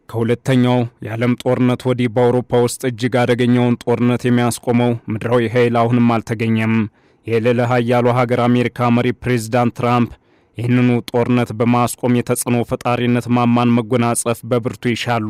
ከሁለተኛው የዓለም ጦርነት ወዲህ በአውሮፓ ውስጥ እጅግ አደገኛውን ጦርነት የሚያስቆመው ምድራዊ ኃይል አሁንም አልተገኘም። የልዕለ ኃያሉ ሀገር አሜሪካ መሪ ፕሬዝዳንት ትራምፕ ይህንኑ ጦርነት በማስቆም የተጽዕኖ ፈጣሪነት ማማን መጎናጸፍ በብርቱ ይሻሉ።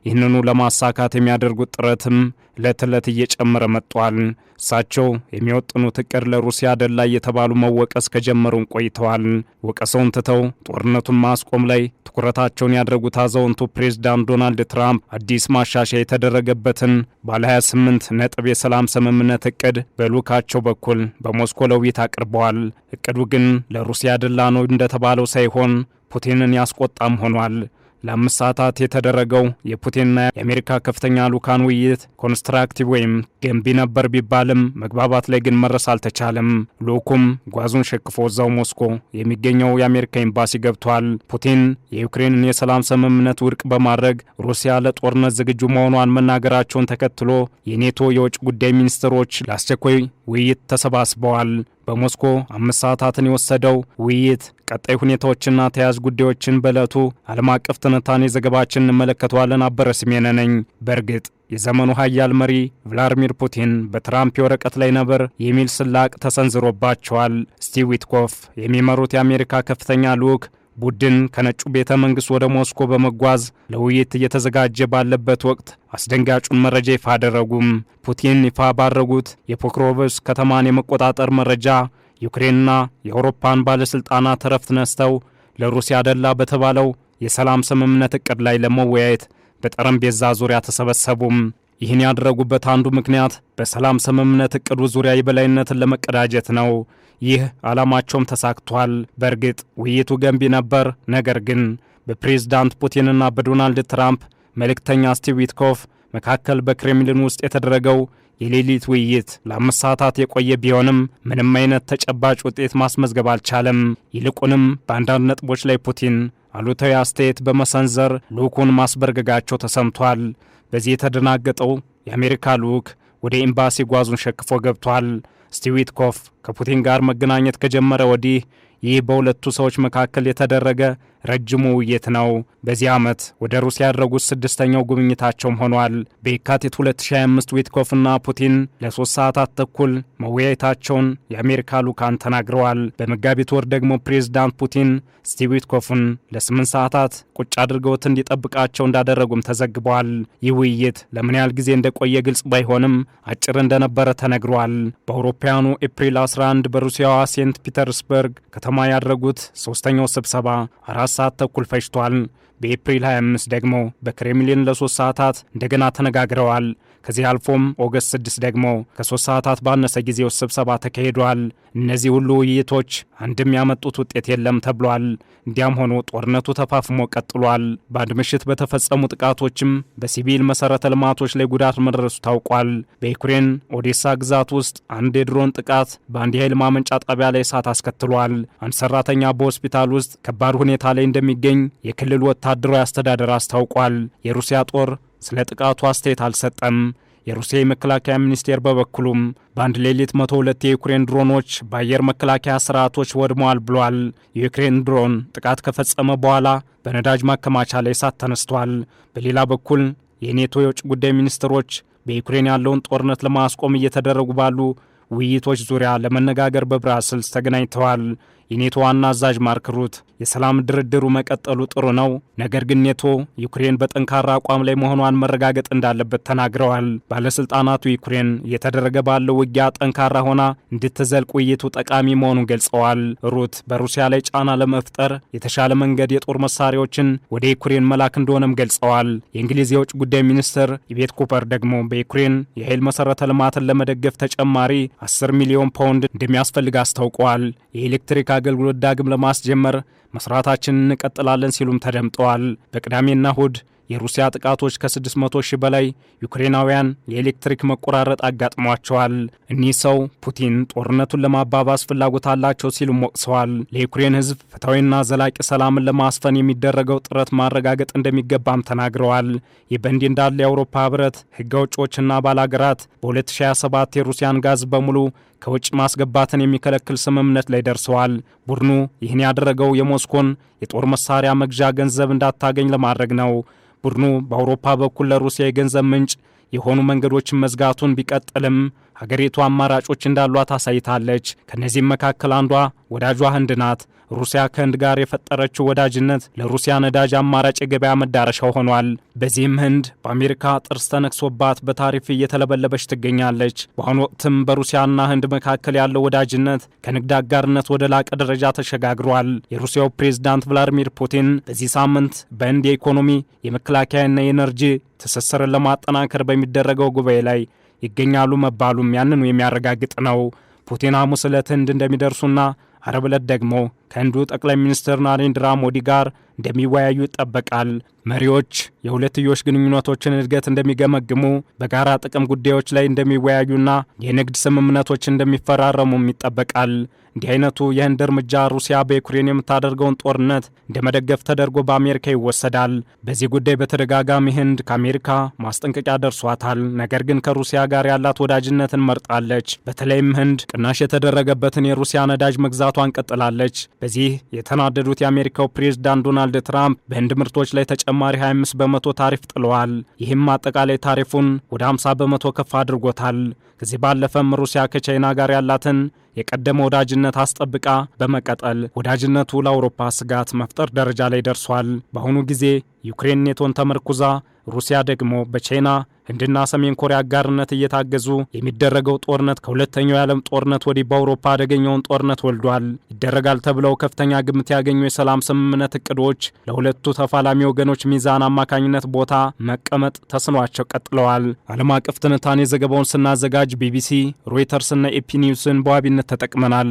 ይህንኑ ለማሳካት የሚያደርጉት ጥረትም ዕለት ዕለት እየጨመረ መጥቷል። እሳቸው የሚወጥኑት ዕቅድ ለሩሲያ ደላ እየተባሉ መወቀስ ከጀመሩን ቆይተዋል። ወቀሰውን ትተው ጦርነቱን ማስቆም ላይ ትኩረታቸውን ያደረጉት አዛውንቱ ፕሬዝዳንት ዶናልድ ትራምፕ አዲስ ማሻሻያ የተደረገበትን ባለ 28 ነጥብ የሰላም ስምምነት ዕቅድ በልዑካቸው በኩል በሞስኮ ለውይይት አቅርበዋል። ዕቅዱ ግን ለሩሲያ ደላ ነው እንደተባለው ሳይሆን ፑቲንን ያስቆጣም ሆኗል። ለ5 ሰዓታት የተደረገው የፑቲንና የአሜሪካ ከፍተኛ ልዑካን ውይይት ኮንስትራክቲቭ ወይም ገንቢ ነበር ቢባልም መግባባት ላይ ግን መድረስ አልተቻለም። ልዑኩም ጓዙን ሸክፎ እዛው ሞስኮ የሚገኘው የአሜሪካ ኤምባሲ ገብቷል። ፑቲን የዩክሬንን የሰላም ስምምነት ውድቅ በማድረግ ሩሲያ ለጦርነት ዝግጁ መሆኗን መናገራቸውን ተከትሎ የኔቶ የውጭ ጉዳይ ሚኒስትሮች ለአስቸኳይ ውይይት ተሰባስበዋል። በሞስኮ 5 ሰዓታትን የወሰደው ውይይት ቀጣይ ሁኔታዎችና ተያያዥ ጉዳዮችን በዕለቱ ዓለም አቀፍ ትንታኔ ዘገባችን እንመለከተዋለን። አበረ ስሜነ ነኝ። በእርግጥ የዘመኑ ኃያል መሪ ቭላድሚር ፑቲን በትራምፕ የወረቀት ላይ ነበር የሚል ስላቅ ተሰንዝሮባቸዋል። ስቲቭ ዊትኮፍ የሚመሩት የአሜሪካ ከፍተኛ ልዑክ ቡድን ከነጩ ቤተ መንግሥት ወደ ሞስኮ በመጓዝ ለውይይት እየተዘጋጀ ባለበት ወቅት አስደንጋጩን መረጃ ይፋ አደረጉም። ፑቲን ይፋ ባደረጉት የፖክሮቭስክ ከተማን የመቆጣጠር መረጃ ዩክሬንና የአውሮፓን ባለሥልጣናት እረፍት ነስተው ለሩሲያ ደላ በተባለው የሰላም ስምምነት ዕቅድ ላይ ለመወያየት በጠረጴዛ ዙሪያ ተሰበሰቡም። ይህን ያደረጉበት አንዱ ምክንያት በሰላም ስምምነት ዕቅዱ ዙሪያ የበላይነትን ለመቀዳጀት ነው። ይህ ዓላማቸውም ተሳክቷል። በእርግጥ ውይይቱ ገንቢ ነበር። ነገር ግን በፕሬዝዳንት ፑቲንና በዶናልድ ትራምፕ መልእክተኛ ስቲቭ ዊትኮፍ መካከል በክሬምሊን ውስጥ የተደረገው የሌሊት ውይይት ለ5 ሰዓታት የቆየ ቢሆንም ምንም አይነት ተጨባጭ ውጤት ማስመዝገብ አልቻለም። ይልቁንም በአንዳንድ ነጥቦች ላይ ፑቲን አሉታዊ አስተያየት በመሰንዘር ልዑኩን ማስበርገጋቸው ተሰምቷል። በዚህ የተደናገጠው የአሜሪካ ልዑክ ወደ ኤምባሲ ጓዙን ሸክፎ ገብቷል። ስቲቭ ዊትኮፍ ከፑቲን ጋር መገናኘት ከጀመረ ወዲህ ይህ በሁለቱ ሰዎች መካከል የተደረገ ረጅሙ ውይይት ነው። በዚህ ዓመት ወደ ሩሲያ ያደረጉት 6ኛው ጉብኝታቸውም ሆኗል። በየካቲት 2025 ዊትኮፍና ፑቲን ለ3 ሰዓታት ተኩል መወያየታቸውን የአሜሪካ ልዑካን ተናግረዋል። በመጋቢት ወር ደግሞ ፕሬዝዳንት ፑቲን ስቲቭ ዊትኮፍን ለ8 ሰዓታት ቁጭ አድርገውት እንዲጠብቃቸው እንዳደረጉም ተዘግበዋል። ይህ ውይይት ለምን ያህል ጊዜ እንደቆየ ግልጽ ባይሆንም አጭር እንደነበረ ተነግሯል። በአውሮፓውያኑ ኤፕሪል 11 በሩሲያዋ ሴንት ፒተርስበርግ ከተማ ያደረጉት 3ኛው ስብሰባ 4 ሰዓት ተኩል ፈጅቷል። በኤፕሪል 25 ደግሞ በክሬምሊን ለ3 ሰዓታት እንደገና ተነጋግረዋል። ከዚህ አልፎም ኦገስት 6 ደግሞ ከ3 ሰዓታት ባነሰ ጊዜ ውስጥ ስብሰባ ተካሂዷል። እነዚህ ሁሉ ውይይቶች አንድም ያመጡት ውጤት የለም ተብሏል። እንዲያም ሆኖ ጦርነቱ ተፋፍሞ ቀጥሏል። በአንድ ምሽት በተፈጸሙ ጥቃቶችም በሲቪል መሠረተ ልማቶች ላይ ጉዳት መድረሱ ታውቋል። በዩክሬን ኦዴሳ ግዛት ውስጥ አንድ የድሮን ጥቃት በአንድ የኃይል ማመንጫ ጣቢያ ላይ እሳት አስከትሏል። አንድ ሰራተኛ በሆስፒታል ውስጥ ከባድ ሁኔታ ላይ እንደሚገኝ የክልሉ ወታደራዊ አስተዳደር አስታውቋል። የሩሲያ ጦር ስለ ጥቃቱ አስተያየት አልሰጠም። የሩሲያ የመከላከያ ሚኒስቴር በበኩሉም በአንድ ሌሊት 102 የዩክሬን ድሮኖች በአየር መከላከያ ስርዓቶች ወድመዋል ብሏል። የዩክሬን ድሮን ጥቃት ከፈጸመ በኋላ በነዳጅ ማከማቻ ላይ እሳት ተነስቷል። በሌላ በኩል የኔቶ የውጭ ጉዳይ ሚኒስትሮች በዩክሬን ያለውን ጦርነት ለማስቆም እየተደረጉ ባሉ ውይይቶች ዙሪያ ለመነጋገር በብራስልስ ተገናኝተዋል። የኔቶ ዋና አዛዥ ማርክ ሩት የሰላም ድርድሩ መቀጠሉ ጥሩ ነው፣ ነገር ግን ኔቶ ዩክሬን በጠንካራ አቋም ላይ መሆኗን መረጋገጥ እንዳለበት ተናግረዋል። ባለሥልጣናቱ ዩክሬን እየተደረገ ባለው ውጊያ ጠንካራ ሆና እንድትዘልቅ ውይይቱ ጠቃሚ መሆኑን ገልጸዋል። ሩት በሩሲያ ላይ ጫና ለመፍጠር የተሻለ መንገድ የጦር መሳሪያዎችን ወደ ዩክሬን መላክ እንደሆነም ገልጸዋል። የእንግሊዝ የውጭ ጉዳይ ሚኒስትር ኢቤት ኩፐር ደግሞ በዩክሬን የኃይል መሠረተ ልማትን ለመደገፍ ተጨማሪ 10 ሚሊዮን ፓውንድ እንደሚያስፈልግ አስታውቀዋል። የኤሌክትሪክ አገልግሎት ዳግም ለማስጀመር መስራታችንን እንቀጥላለን ሲሉም ተደምጠዋል። በቅዳሜና እሁድ የሩሲያ ጥቃቶች ከ600 ሺህ በላይ ዩክሬናውያን የኤሌክትሪክ መቆራረጥ አጋጥሟቸዋል። እኒህ ሰው ፑቲን ጦርነቱን ለማባባስ ፍላጎት አላቸው ሲሉም ወቅሰዋል። ለዩክሬን ሕዝብ ፍትሐዊና ዘላቂ ሰላምን ለማስፈን የሚደረገው ጥረት ማረጋገጥ እንደሚገባም ተናግረዋል። ይህ በእንዲህ እንዳለ የአውሮፓ ሕብረት ሕግ አውጪዎችና ባላገራት በ2027 የሩሲያን ጋዝ በሙሉ ከውጭ ማስገባትን የሚከለክል ስምምነት ላይ ደርሰዋል። ቡድኑ ይህን ያደረገው የሞስኮን የጦር መሳሪያ መግዣ ገንዘብ እንዳታገኝ ለማድረግ ነው። ቡድኑ በአውሮፓ በኩል ለሩሲያ የገንዘብ ምንጭ የሆኑ መንገዶችን መዝጋቱን ቢቀጥልም ሀገሪቱ አማራጮች እንዳሏት አሳይታለች። ከነዚህም መካከል አንዷ ወዳጇ ህንድ ናት። ሩሲያ ከህንድ ጋር የፈጠረችው ወዳጅነት ለሩሲያ ነዳጅ አማራጭ የገበያ መዳረሻው ሆኗል። በዚህም ህንድ በአሜሪካ ጥርስ ተነክሶባት በታሪፍ እየተለበለበች ትገኛለች። በአሁኑ ወቅትም በሩሲያና ህንድ መካከል ያለው ወዳጅነት ከንግድ አጋርነት ወደ ላቀ ደረጃ ተሸጋግሯል። የሩሲያው ፕሬዝዳንት ቭላዲሚር ፑቲን በዚህ ሳምንት በህንድ የኢኮኖሚ የመከላከያና የኤነርጂ ትስስርን ለማጠናከር በሚደረገው ጉባኤ ላይ ይገኛሉ መባሉም ያንኑ የሚያረጋግጥ ነው። ፑቲን ሐሙስ ዕለት ህንድ እንደሚደርሱና አረብ ዕለት ደግሞ ከህንዱ ጠቅላይ ሚኒስትር ናሬንድራ ሞዲ ጋር እንደሚወያዩ ይጠበቃል። መሪዎች የሁለትዮሽ ግንኙነቶችን እድገት እንደሚገመግሙ፣ በጋራ ጥቅም ጉዳዮች ላይ እንደሚወያዩና የንግድ ስምምነቶች እንደሚፈራረሙም ይጠበቃል። እንዲህ አይነቱ የህንድ እርምጃ ሩሲያ በዩክሬን የምታደርገውን ጦርነት እንደመደገፍ ተደርጎ በአሜሪካ ይወሰዳል። በዚህ ጉዳይ በተደጋጋሚ ህንድ ከአሜሪካ ማስጠንቀቂያ ደርሷታል። ነገር ግን ከሩሲያ ጋር ያላት ወዳጅነትን መርጣለች። በተለይም ህንድ ቅናሽ የተደረገበትን የሩሲያ ነዳጅ መግዛቷን ቀጥላለች። በዚህ የተናደዱት የአሜሪካው ፕሬዝዳንት ዶናልድ ትራምፕ በህንድ ምርቶች ላይ ተጨማሪ 25 በመቶ ታሪፍ ጥለዋል። ይህም አጠቃላይ ታሪፉን ወደ 50 በመቶ ከፍ አድርጎታል። ከዚህ ባለፈም ሩሲያ ከቻይና ጋር ያላትን የቀደመ ወዳጅነት አስጠብቃ በመቀጠል ወዳጅነቱ ለአውሮፓ ስጋት መፍጠር ደረጃ ላይ ደርሷል። በአሁኑ ጊዜ ዩክሬን ኔቶን ተመርኩዛ፣ ሩሲያ ደግሞ በቻይና ህንድና ሰሜን ኮሪያ አጋርነት እየታገዙ የሚደረገው ጦርነት ከሁለተኛው የዓለም ጦርነት ወዲህ በአውሮፓ አደገኛውን ጦርነት ወልዷል። ይደረጋል ተብለው ከፍተኛ ግምት ያገኙ የሰላም ስምምነት እቅዶች ለሁለቱ ተፋላሚ ወገኖች ሚዛን አማካኝነት ቦታ መቀመጥ ተስኗቸው ቀጥለዋል። ዓለም አቀፍ ትንታኔ ዘገባውን ስናዘጋጅ ቢቢሲ፣ ሮይተርስና ኤፒ ኒውስን በዋቢነት ተጠቅመናል።